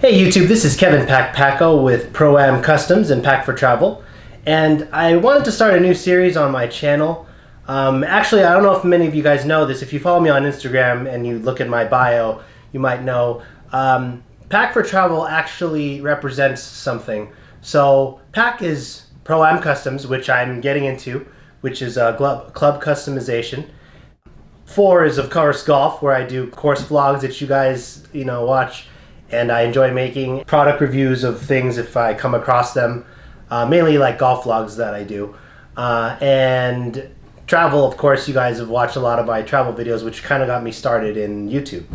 Hey YouTube, this is Kevin Paco with Pro-Am Customs and Pack for Travel, and I wanted to start a new series on my channel. Actually, I don't know if many of you guys know this. If you follow me on Instagram and you look at my bio, you might know Pack for Travel actually represents something. So Pack is Pro-Am Customs, which I'm getting into, which is club customization. 4 is of course golf, where I do course vlogs that you guys watch. And I enjoy making product reviews of things if I come across them, mainly like golf vlogs that I do. And travel, of course, you guys have watched a lot of my travel videos, which kind of got me started in YouTube.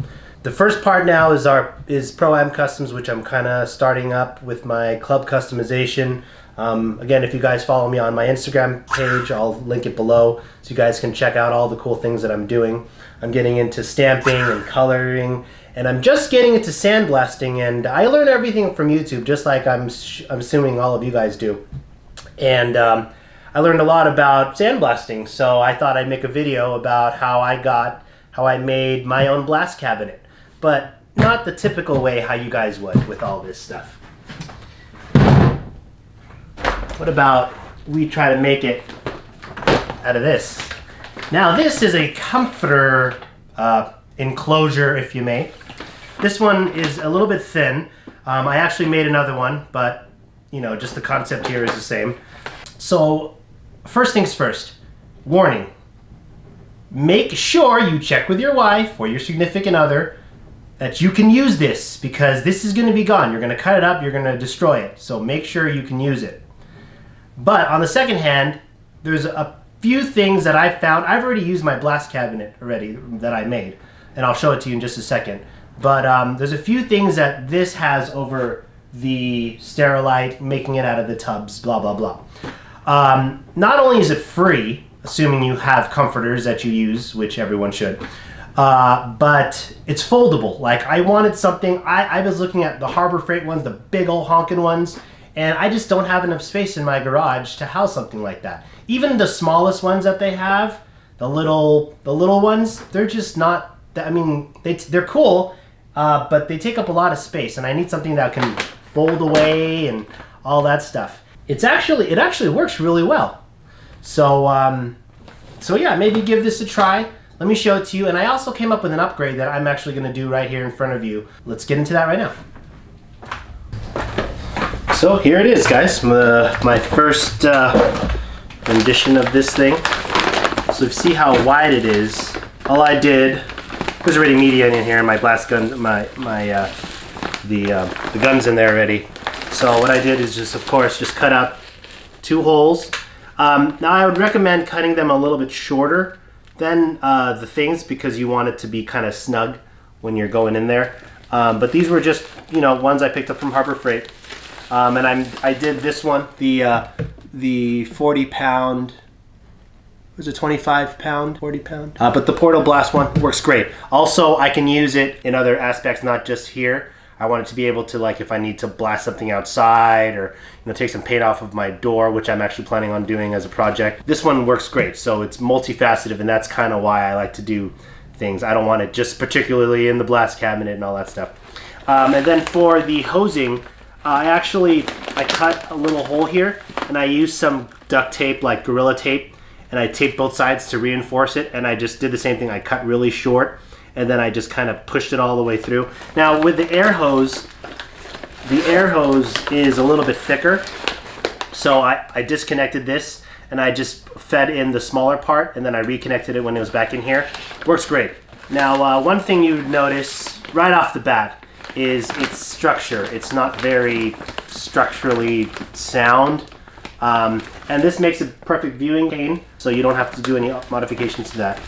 The first part now is Pro-Am Customs, which I'm kind of starting up with my club customization. Again, if you guys follow me on my Instagram page, I'll link it below so you guys can check out all the cool things that I'm doing. I'm getting into stamping and coloring, and I'm just getting into sandblasting, and I learn everything from YouTube, just like I'm assuming all of you guys do. And I learned a lot about sandblasting, so I thought I'd make a video about how I made my own blast cabinet, but not the typical way how you guys would with all this stuff. What about we try to make it out of this? Now this is a comforter enclosure, if you may. This one is a little bit thin. I actually made another one, but just the concept here is the same. So first things first, warning. Make sure you check with your wife or your significant other that you can use this, because this is going to be gone. You're going to cut it up, you're going to destroy it. So make sure you can use it. But on the second hand, there's a few things that I found. I've already used my blast cabinet already that I made, and I'll show it to you in just a second. But there's a few things that this has over the Sterilite, making it out of the tubs, blah, blah, blah. Not only is it free, assuming you have comforters that you use, which everyone should, but it's foldable. Like, I wanted something, I was looking at the Harbor Freight ones, the big old honkin' ones, and I just don't have enough space in my garage to house something like that. Even the smallest ones that they have, the little ones, they're just not, I mean, they're cool, but they take up a lot of space, and I need something that can fold away and all that stuff. It actually works really well. So so yeah, maybe give this a try. Let me show it to you, and I also came up with an upgrade that I'm actually going to do right here in front of you. Let's get into that right now. So here it is, guys, my first rendition of this thing. So you see how wide it is. All I did, there's already media in here, my blast gun, the gun's in there already. So what I did is just cut out 2 holes. Now I would recommend cutting them a little bit shorter than the things, because you want it to be kind of snug when you're going in there. But these were just ones I picked up from Harbor Freight. And I did this one, the 40-pound, was it 25-pound, 40-pound? But the Portal Blast one works great. Also, I can use it in other aspects, not just here. I want it to be able to, like, if I need to blast something outside, or take some paint off of my door, which I'm actually planning on doing as a project. This one works great, so it's multifaceted, and that's kind of why I like to do things. I don't want it just particularly in the blast cabinet and all that stuff. And then for the hosing, I cut a little hole here, and I used some duct tape, like Gorilla Tape, and I taped both sides to reinforce it, and I just did the same thing. I cut really short, and then I just kind of pushed it all the way through. Now with the air hose is a little bit thicker, so I disconnected this, and I just fed in the smaller part, and then I reconnected it when it was back in here. Works great. Now one thing you would notice right off the bat is its structure. It's not very structurally sound, and this makes a perfect viewing pane, so you don't have to do any modifications to that.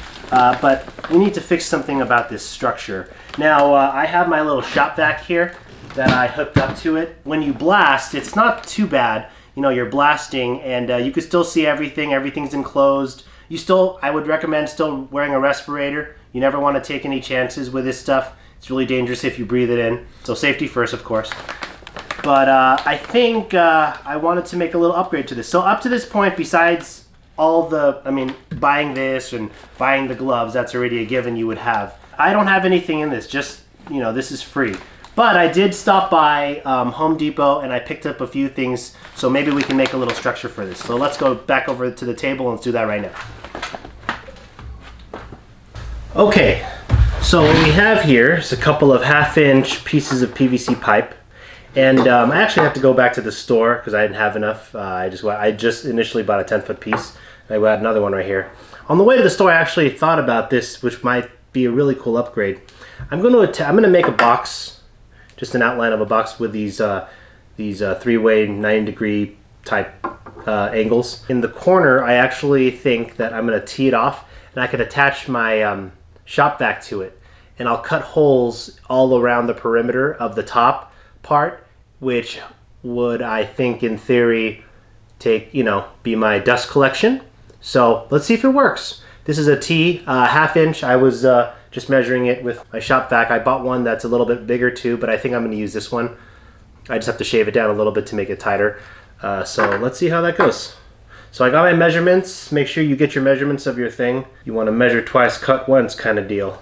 But we need to fix something about this structure. Now I have my little shop vac here that I hooked up to it. When you blast, it's not too bad. You're blasting, and you can still see everything. Everything's enclosed. I would recommend still wearing a respirator. You never want to take any chances with this stuff. It's really dangerous if you breathe it in. So safety first, of course. But I think I wanted to make a little upgrade to this. So up to this point, besides all buying this and buying the gloves, that's already a given you would have. I don't have anything in this, just, this is free. But I did stop by Home Depot and I picked up a few things, so maybe we can make a little structure for this. So let's go back over to the table and let's do that right now. Okay, so what we have here is a couple of 1/2-inch pieces of PVC pipe. And I actually have to go back to the store because I didn't have enough. I just initially bought a 10-foot piece. I got another one right here. On the way to the store, I actually thought about this, which might be a really cool upgrade. I'm going to make a box, just an outline of a box with these 3-way 90-degree type angles. In the corner, I actually think that I'm going to tee it off, and I could attach my shop vac to it, and I'll cut holes all around the perimeter of the top part, which would, I think, in theory, be my dust collection. So let's see if it works. This is a T, 1/2 inch. I was just measuring it with my shop vac. I bought one that's a little bit bigger too, but I think I'm going to use this one. I just have to shave it down a little bit to make it tighter. So let's see how that goes. So I got my measurements. Make sure you get your measurements of your thing. You want to measure twice, cut once kind of deal.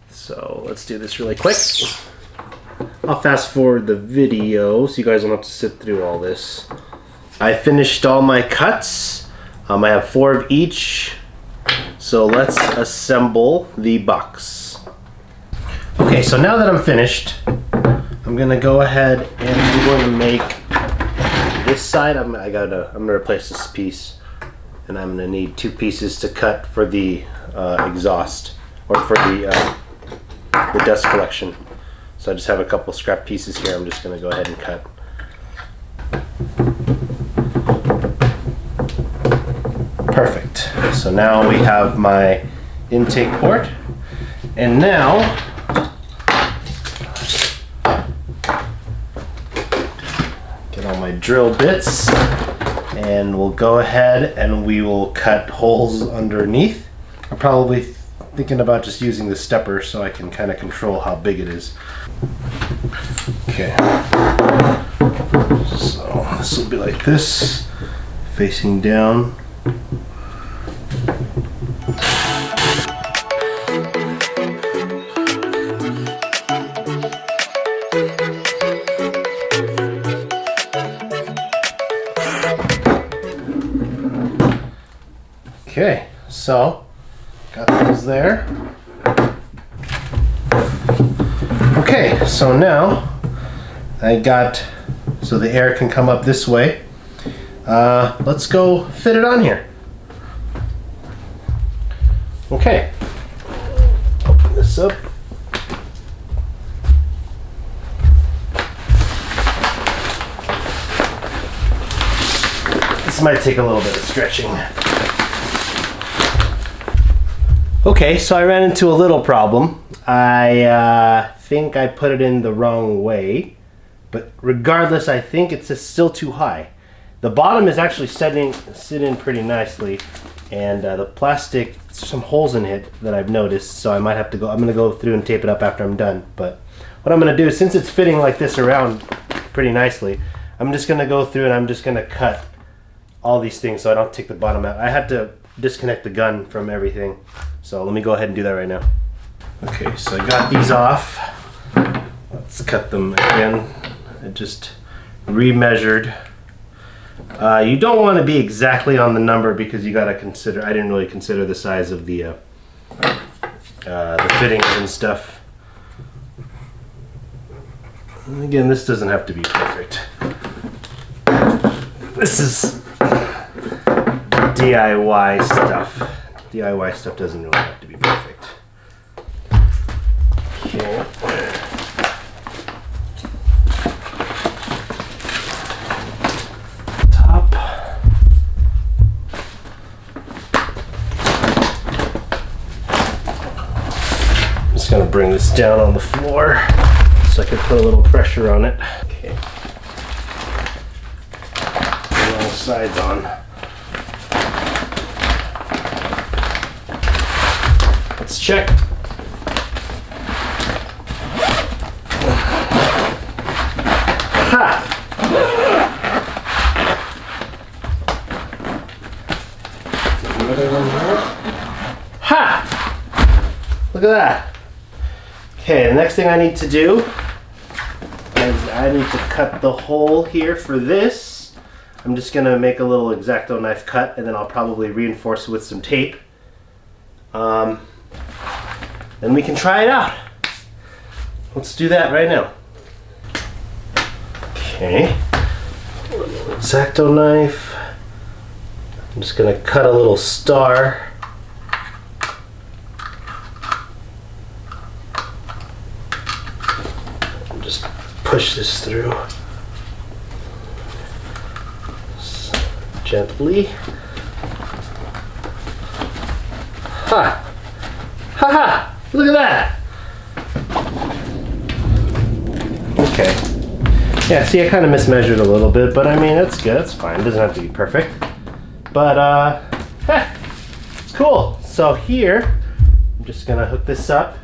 So let's do this really quick. I'll fast forward the video so you guys don't have to sit through all this. I finished all my cuts. I have 4 of each. So let's assemble the box. Okay, so now that I'm finished, I'm gonna go ahead and I'm going to make this side. I'm gonna replace this piece, and I'm gonna need 2 pieces to cut for the exhaust, or for the dust collection. So I just have a couple scrap pieces here. I'm just going to go ahead and cut. Perfect. So now we have my intake port. And now, get all my drill bits, and we'll go ahead and we will cut holes underneath. I'm probably thinking about just using the stepper so I can kind of control how big it is. Okay, so this will be like this, facing down. Okay, so got those there. Okay, so now so the air can come up this way. Let's go fit it on here. Okay, open this up. This might take a little bit of stretching. Okay, so I ran into a little problem. I think I put it in the wrong way, but regardless, I think it's still too high. The bottom is actually sitting pretty nicely, and the plastic, some holes in it that I've noticed, so I might have to go. I'm going to go through and tape it up after I'm done. But what I'm going to do is, since it's fitting like this around pretty nicely, I'm just going to go through and I'm just going to cut all these things so I don't take the bottom out. I had to disconnect the gun from everything, so let me go ahead and do that right now. Okay, so I got these off. Let's cut them again. I just remeasured. You don't want to be exactly on the number because you got to consider. I didn't really consider the size of the fittings and stuff. And again, this doesn't have to be perfect. This is DIY stuff. DIY stuff doesn't really have to be perfect. Okay. Top. I'm just going to bring this down on the floor so I can put a little pressure on it. Okay. All sides on. Let's check. Ha! Ha! Look at that. Okay, the next thing I need to do I need to cut the hole here for this. I'm just gonna make a little X-Acto knife cut, and then I'll probably reinforce it with some tape. Then we can try it out. Let's do that right now. Okay, X-Acto knife. I'm just gonna cut a little star. Just push this through gently. Ha! Ha ha! Look at that! Okay. Yeah, see, I kind of mismeasured a little bit, but I mean, that's good. It's fine. It doesn't have to be perfect. But, it's cool. So here, I'm just gonna hook this up.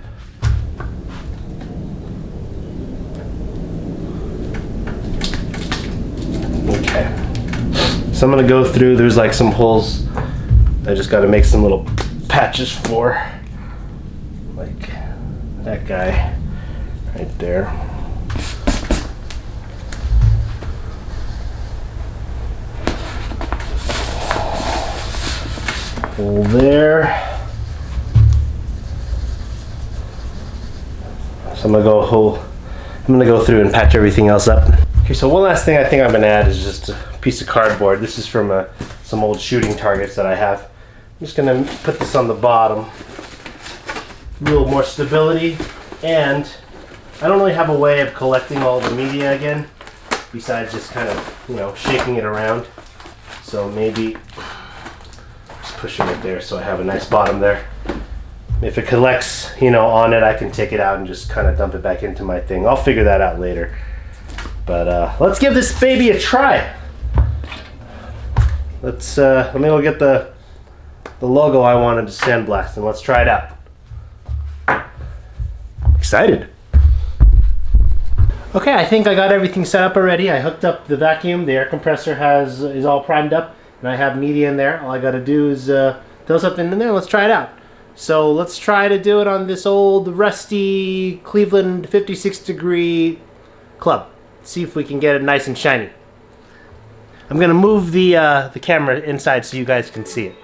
Okay. So I'm gonna go through, there's like some holes I just gotta make some little patches for. Like that guy right there. Hole there. So I'm gonna go through and patch everything else up. Okay, so one last thing I think I'm gonna add is just a piece of cardboard. This is from some old shooting targets that I have. I'm just gonna put this on the bottom. A little more stability, and I don't really have a way of collecting all the media again, besides just kind of, you know, shaking it around. So maybe just pushing it there so I have a nice bottom there. If it collects, you know, on it, I can take it out and just kind of dump it back into my thing. I'll figure that out later. But let's give this baby a try. Let me go get the logo I wanted to sandblast, and let's try it out. Excited. Okay, I think I got everything set up already. I hooked up the vacuum. The air compressor is all primed up, and I have media in there. All I gotta do is throw something in there. Let's try it out. So let's try to do it on this old rusty Cleveland 56-degree club. See if we can get it nice and shiny. I'm gonna move the camera inside so you guys can see it.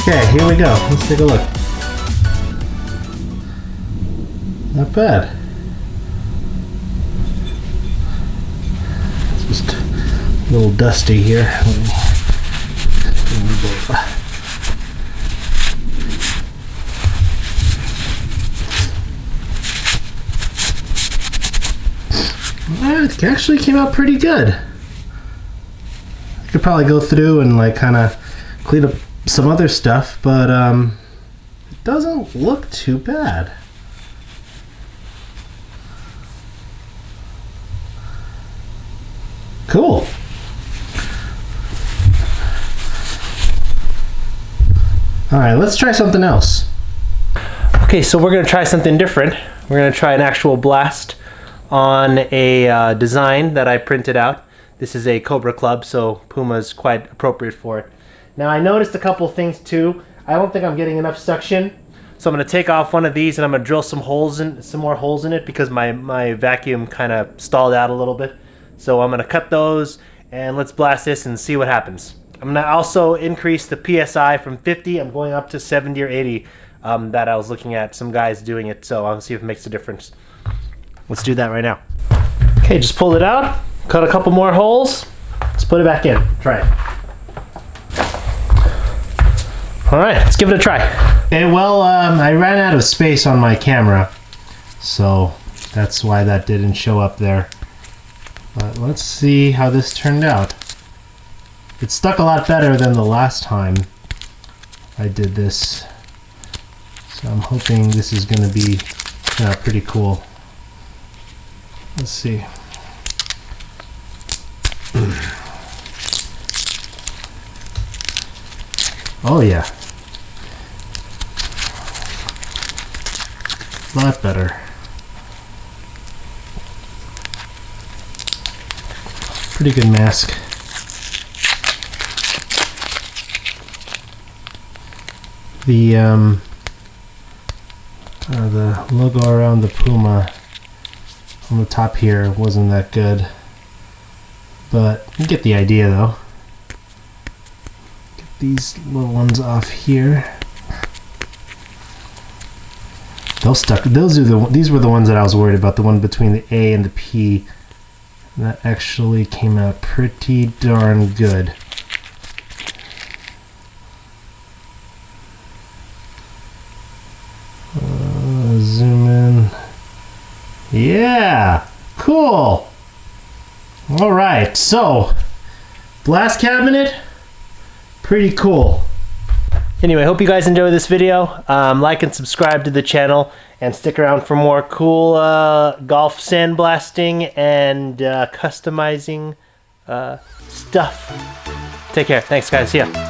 Okay, here we go. Let's take a look. Not bad. It's just a little dusty here. Well, it actually came out pretty good. I could probably go through and like kind of clean up some other stuff, but it doesn't look too bad. Cool. All right, let's try something else. Okay, so we're gonna try something different. We're gonna try an actual blast on a design that I printed out. This is a Cobra Club, so Puma's quite appropriate for it. Now I noticed a couple things too. I don't think I'm getting enough suction, so I'm going to take off one of these and I'm going to drill some more holes in it because my vacuum kind of stalled out a little bit. So I'm going to cut those and let's blast this and see what happens. I'm going to also increase the PSI from 50. I'm going up to 70 or 80 that I was looking at some guys doing it, so I'll see if it makes a difference. Let's do that right now. Okay, just pulled it out, cut a couple more holes. Let's put it back in. Try it. All right, let's give it a try. Okay, well, I ran out of space on my camera, so that's why that didn't show up there. But let's see how this turned out. It stuck a lot better than the last time I did this. So I'm hoping this is going to be pretty cool. Let's see. Oh yeah. A lot better. Pretty good mask. The logo around the Puma on the top here wasn't that good, but you get the idea though. Get these little ones off here. These were the ones that I was worried about, the one between the A and the P. And that actually came out pretty darn good. Zoom in. Yeah, cool. All right, so blast cabinet, pretty cool. Anyway, hope you guys enjoyed this video. Like and subscribe to the channel, and stick around for more cool golf sandblasting and customizing stuff. Take care. Thanks, guys. See ya.